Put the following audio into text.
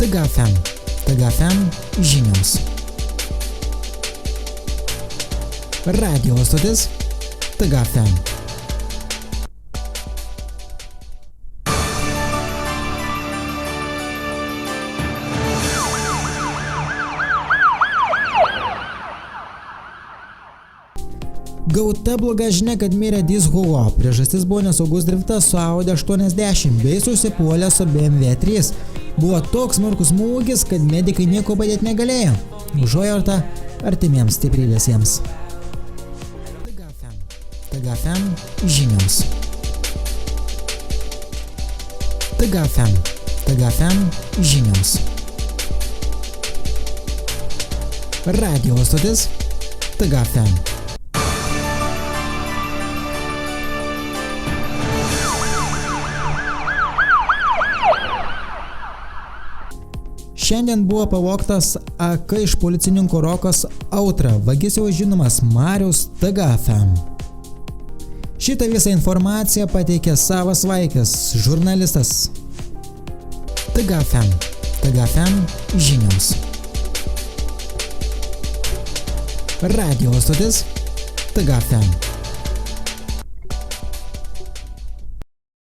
TGFM. TGFM žinios. Radio stotis TGFM. Gauta bloga žinia, kad mirė Diz Hugo. Priežastis buvo nesaugus driftas su Audi 80 bei susipuolė su BMW 3. Buvo toks smarkus smūgis, kad medikai nieko padėti negalėjo. Užuojauta artimiems stiprybės jiems. TGFM žinios. TGFM žinios. Radio stotis TGFM. Šiandien buvo pavogtas AK iš policininko Rokas Autra, vagis jau žinomas Marius TGFM. Šitą visą informaciją pateikė savas vaikas, žurnalistas. TGFM žinios. Radio stotis TGFM.